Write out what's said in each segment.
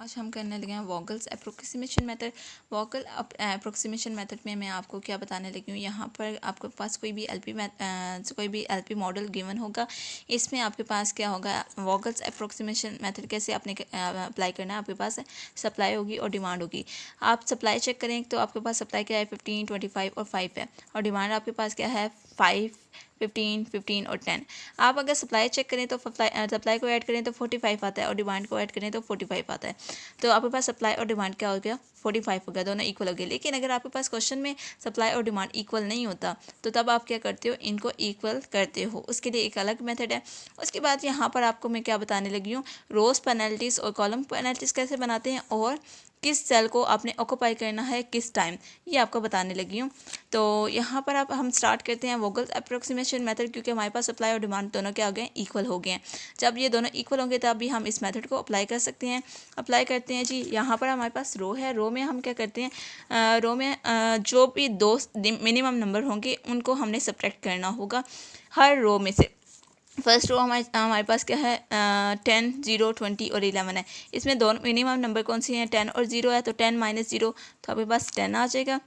आज हम करने लगे हैं वोगल्स अप्रोक्सीमेशन मेथड। वोगल अप्रोक्सीमेशन मेथड में मैं आपको क्या बताने लगी हूँ, यहाँ पर आपके पास कोई भी एलपी मॉडल गिवन होगा। इसमें आपके पास क्या होगा, वोगल्स अप्रोक्सीमेशन मेथड कैसे आपने अप्लाई करना है। आपके पास सप्लाई होगी और डिमांड होगी। आप सप्लाई चेक करें तो आपके पास सप्लाई क्या है 15, 25 और 5 है, और डिमांड आपके पास क्या है 5, 15, 15 और 10। आप अगर सप्लाई चेक करें तो सप्लाई को ऐड करें तो 45 आता है, और डिमांड को ऐड करें तो 45 आता है। तो आपके पास सप्लाई और डिमांड क्या हो गया 45 हो गया, दोनों इक्वल हो गए। लेकिन अगर आपके पास क्वेश्चन में सप्लाई और डिमांड इक्वल नहीं होता तो तब आप क्या करते हो, इनको इक्वल करते हो। उसके लिए एक अलग मेथड है। उसके बाद यहाँ पर आपको मैं क्या बताने लगी हूँ, रोज पेनल्टीज और कॉलम पेनल्टीज कैसे बनाते हैं, और किस सेल को आपने ऑक्यूपाई करना है किस टाइम, ये आपको बताने लगी हूँ। तो यहाँ पर हम स्टार्ट करते हैं वोगल्स अप्रोक्सीमेशन मेथड, क्योंकि हमारे पास सप्लाई और डिमांड दोनों क्या हो गए, इक्वल हो गए हैं। जब ये दोनों इक्वल होंगे तब भी हम इस मेथड को अप्लाई कर सकते हैं। अप्लाई करते हैं जी। यहाँ पर हमारे पास रो है, रो में हम क्या करते हैं, रो में जो भी दो मिनिमम नंबर होंगे उनको हमने सब्ट्रैक्ट करना होगा हर रो में से। फर्स्ट रो हमारे पास क्या है 10, 0, 20 और 11 है। इसमें दोनों मिनिमम नंबर कौन सी हैं, 10 और 0 है, तो 10 - 0 तो आपके पास 10 आ जाएगा।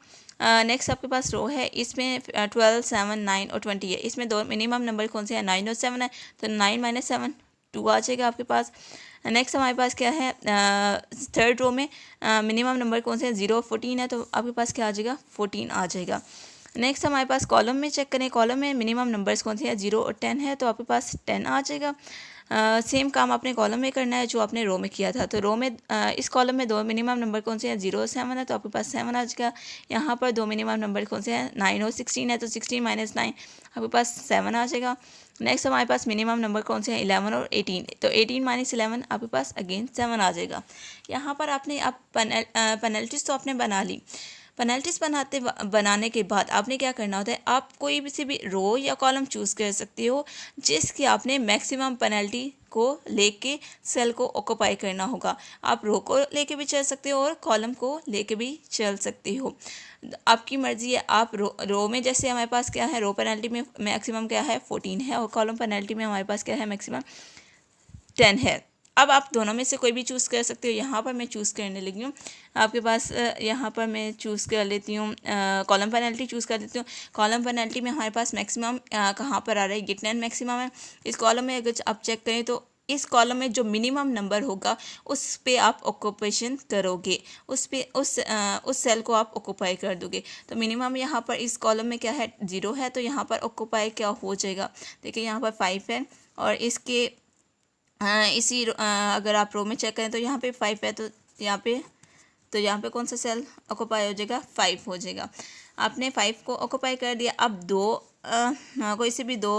नेक्स्ट आपके पास रो है, इसमें 12, 7, 9 और 20 है। इसमें दो मिनिमम नंबर कौन से हैं, 9 और 7 है, तो 9 - 7 2 आ जाएगा आपके पास। नेक्स्ट हमारे पास क्या है, थर्ड रो में मिनिमम नंबर कौन से हैं, 0 और 14 है, तो आपके पास क्या आ जाएगा 14 आ जाएगा। नेक्स्ट हमारे पास कॉलम में चेक करें, कॉलम में मिनिमम नंबर्स कौन से हैं, 0 और 10 है, तो आपके पास 10 आ जाएगा। सेम काम आपने कॉलम में करना है जो आपने रो में किया था। तो रो में इस कॉलम में दो मिनिमम नंबर कौन से हैं, 0 और 7 है, तो आपके पास 7 आ जाएगा। यहाँ पर दो मिनिमम नंबर कौन से हैं, 9 और 16 है, तो 16 - 9 आपके पास 7 आ जाएगा। नेक्स्ट हमारे पास मिनिमम नंबर कौन से हैं, 11 और 18, तो 18 - 11 आपके पास अगेन 7 आ जाएगा। यहाँ पर आपने अब पेनल्टीज तो आपने बना ली। पेनल्टीज बनाने के बाद आपने क्या करना होता है, आप कोई भी सी भी रो या कॉलम चूज़ कर सकते हो जिसकी आपने मैक्सिमम पेनल्टी को लेके सेल को ऑक्यूपाई करना होगा। आप रो को लेके भी चल सकते हो और कॉलम को लेके भी चल सकते हो, आपकी मर्ज़ी है। आप रो में जैसे हमारे पास क्या है, रो पेनल्टी में मैक्सिमम क्या है 14 है, और कॉलम पेनल्टी में हमारे पास क्या है मैक्सिमम 10 है। अब आप दोनों में से कोई भी चूज़ कर सकते हो। यहाँ पर मैं चूज़ करने लगी हूँ आपके पास, यहाँ पर मैं चूज़ कर लेती हूँ कॉलम पेनल्टी चूज़ कर देती हूँ। कॉलम पेनल्टी में हमारे पास मैक्सिमम कहाँ पर आ रहा है, ये 10 मैक्सिमम है। इस कॉलम में अगर आप चेक करें तो इस कॉलम में जो मिनिमम नंबर होगा उस पे आप ऑक्यूपेशन करोगे, उस पे उस सेल को आप ऑक्यूपाई कर दोगे। तो मिनिमम यहाँ पर इस कॉलम में क्या है 0 है, तो यहाँ पर ऑक्यूपाई क्या हो जाएगा, देखिए यहाँ पर 5 है, और इसके अगर आप रो में चेक करें तो यहाँ पे 5 है, तो यहाँ पे कौन सा सेल ऑक्यूपाई हो जाएगा, 5 हो जाएगा। आपने 5 को ऑक्यूपाई कर दिया। अब कोई से भी दो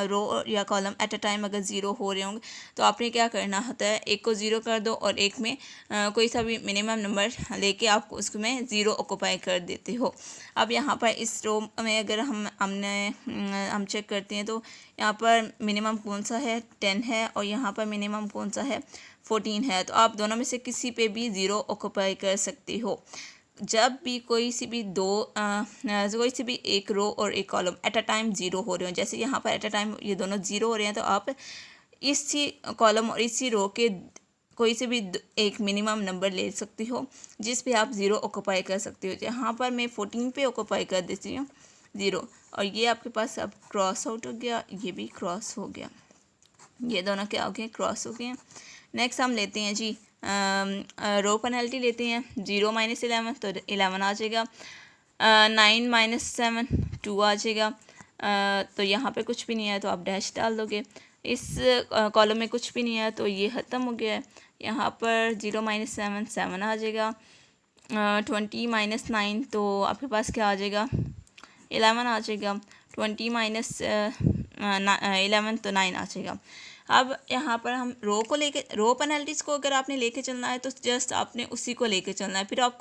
रो या कॉलम एट अ टाइम अगर 0 हो रहे होंगे तो आपने क्या करना होता है, एक को 0 कर दो और एक में कोई सा भी मिनिमम नंबर लेके आप उसमें 0 ऑक्यूपाई कर देते हो। अब यहाँ पर इस रो में अगर हम चेक करते हैं तो यहाँ पर मिनिमम कौन सा है 10 है, और यहाँ पर मिनिमम कौन सा है 14 है, तो आप दोनों में से किसी पे भी 0 ऑक्यूपाई कर सकते हो। जब भी कोई सी भी एक रो और एक कॉलम एट अ टाइम 0 हो रहे हो, जैसे यहाँ पर एट अ टाइम ये दोनों 0 हो रहे हैं, तो आप इसी कॉलम और इसी रो के कोई से भी एक मिनिमम नंबर ले सकते हो जिस पे आप 0 ऑक्यूपाई कर सकते हो। यहाँ पर मैं 14 पे ऑक्यूपाई कर देती हूँ 0, और ये आपके पास अब क्रॉस आउट हो गया, ये भी क्रॉस हो गया, ये दोनों क्या हो गए, क्रॉस हो गए हैं। नेक्स्ट हम लेते हैं जी रो पेनल्टी लेते हैं, 0 - 11 तो 11 आ जाएगा, 9 - 7 2 आ जाएगा। तो यहाँ पे कुछ भी नहीं है तो आप डैश डाल दोगे। इस कॉलम में कुछ भी नहीं है तो ये ख़त्म हो गया है। यहाँ पर 0 - 7 7 आ जाएगा, 20 - 9 तो आपके पास क्या आ जाएगा 11 आ जाएगा, 20 - 11 तो 9 आ जाएगा। अब यहाँ पर हम रो पेनल्टीज़ को अगर आपने लेके चलना है तो जस्ट आपने उसी को लेके चलना है। फिर आप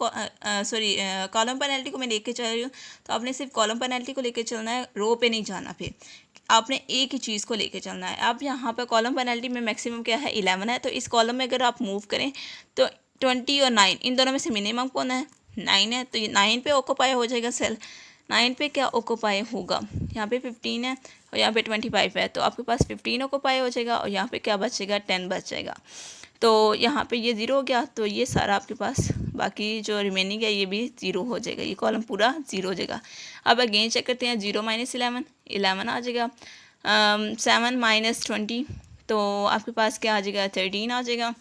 कॉलम पेनल्टी को मैं लेके चल रही हूँ तो आपने सिर्फ कॉलम पेनल्टी को लेके चलना है, रो पे नहीं जाना। फिर आपने एक ही चीज़ को लेके चलना है। अब यहाँ पर कॉलम पेनल्टी में मैक्सिमम क्या है 11 है, तो इस कॉलम में अगर आप मूव करें तो 20 और 9 इन दोनों में से मिनिमम कौन है 9 है, तो ये 9 पे ऑक्यूपाई हो जाएगा सेल। 9 पे क्या ऑक्यूपाई होगा, यहाँ पे 15 है और यहाँ पे 25 है, तो आपके पास 15 ऑक्यूपाई हो जाएगा, और यहाँ पे क्या बचेगा 10 बच जाएगा। तो यहाँ पे ये 0 हो गया, तो ये सारा आपके पास बाकी जो रिमेनिंग है ये भी 0 हो जाएगा, ये कॉलम पूरा 0 हो जाएगा। अब अगेन चेक करते हैं, 0 माइनस 11 आ जाएगा, 7 माइनस 20 तो आपके पास क्या आ जाएगा, 13 आ जाएगा।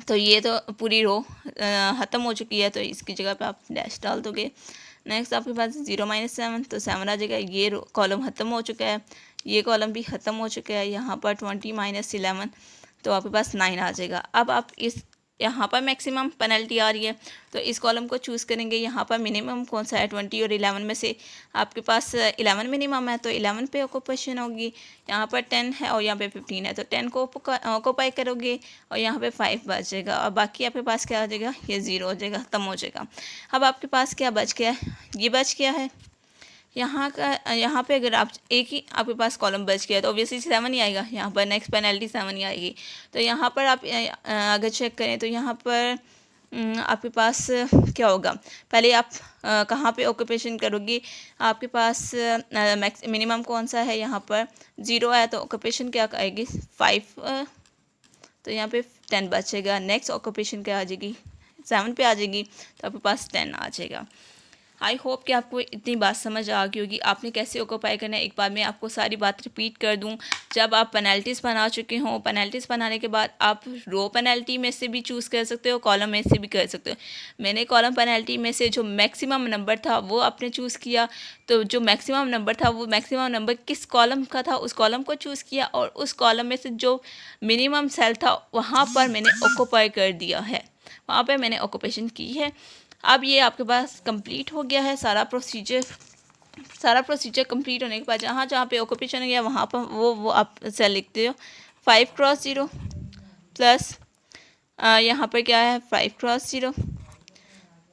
तो ये तो पूरी रो ख़त्म हो चुकी है, तो इसकी जगह पे आप डैश डाल दोगे। नेक्स्ट आपके पास 0 माइनस 7 तो 7 आ जाएगा, ये कॉलम ख़त्म हो चुका है, ये कॉलम भी ख़त्म हो चुका है। यहाँ पर 20 माइनस 11 तो आपके पास 9 आ जाएगा। अब आप इस यहाँ पर मैक्सिमम पेनल्टी आ रही है, तो इस कॉलम को चूज़ करेंगे। यहाँ पर मिनिमम कौन सा है, 20 और 11 में से आपके पास 11 मिनिमम है, तो 11 पे ऑक्यूपेशन होगी। यहाँ पर 10 है और यहाँ पे 15 है, तो 10 को ऑक्यूपाई करोगे और यहाँ पे 5 बचेगा, और बाकी आपके पास क्या आ जाएगा, ये 0 हो जाएगा, ख़त्म हो जाएगा। अब आपके पास क्या बच गया है, ये बच गया है। यहाँ पे अगर आप एक ही आपके पास कॉलम बच गया तो ऑब्वियसली 7 ही आएगा, यहाँ पर नेक्स्ट पेनल्टी 7 ही आएगी। तो यहाँ पर आप अगर चेक करें तो यहाँ पर आपके पास क्या होगा, पहले आप कहाँ पे ऑक्यूपेशन करोगे, आपके पास मिनिमम कौन सा है, यहाँ पर 0 है, तो ऑक्यूपेशन क्या आएगी 5, तो यहाँ पे 10 बचेगा। नेक्स्ट ऑक्यूपेशन क्या आ जाएगी, 7 पे आ जाएगी, तो आपके पास 10 आ जाएगा। आई होप कि आपको इतनी बात समझ आ गई होगी आपने कैसे ऑक्यूपाई करना है। एक बार मैं आपको सारी बात रिपीट कर दूं, जब आप पेनल्टीज़ बना चुके हों, पेनल्टीज़ बनाने के बाद आप रो पेनल्टी में से भी चूज़ कर सकते हो, कॉलम में से भी कर सकते हो। मैंने कॉलम पेनल्टी में से जो मैक्सिमम नंबर था वो आपने चूज़ किया, तो जो मैक्सिमम नंबर था वो मैक्सिमम नंबर किस कॉलम का था उस कॉलम को चूज़ किया, और उस कॉलम में से जो मिनिमम सेल था वहाँ पर मैंने ऑक्यूपाई कर दिया है, वहाँ पर मैंने ऑक्यूपेशन की है। अब ये आपके पास कंप्लीट हो गया है सारा प्रोसीजर कंप्लीट होने के बाद जहाँ जहाँ पे ऑक्यूपेशन हो गया वहाँ पर वो आप सेल लिखते हो 5x0 प्लस यहाँ पर क्या है 5x0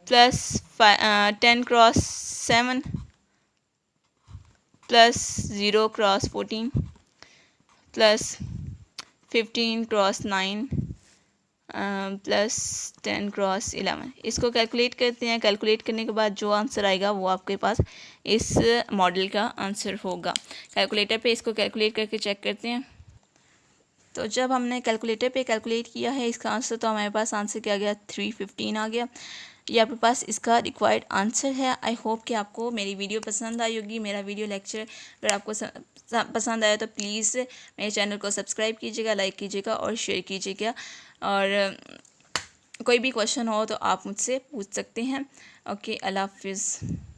plus 10x7 plus 0x14 plus 15x9 plus 10x11। इसको कैलकुलेट करते हैं, कैलकुलेट करने के बाद जो आंसर आएगा वो आपके पास इस मॉडल का आंसर होगा। कैलकुलेटर पे इसको कैलकुलेट करके चेक करते हैं। तो जब हमने कैलकुलेटर पे कैलकुलेट किया है इसका आंसर, तो हमारे पास आंसर क्या गया 315 आ गया। ये आपके पास इसका रिक्वायर्ड आंसर है। आई होप कि आपको मेरी वीडियो पसंद आई होगी। मेरा वीडियो लेक्चर अगर आपको पसंद आया तो प्लीज़ मेरे चैनल को सब्सक्राइब कीजिएगा, लाइक कीजिएगा और शेयर कीजिएगा। और कोई भी क्वेश्चन हो तो आप मुझसे पूछ सकते हैं। ओके, अल्लाह हाफिज़।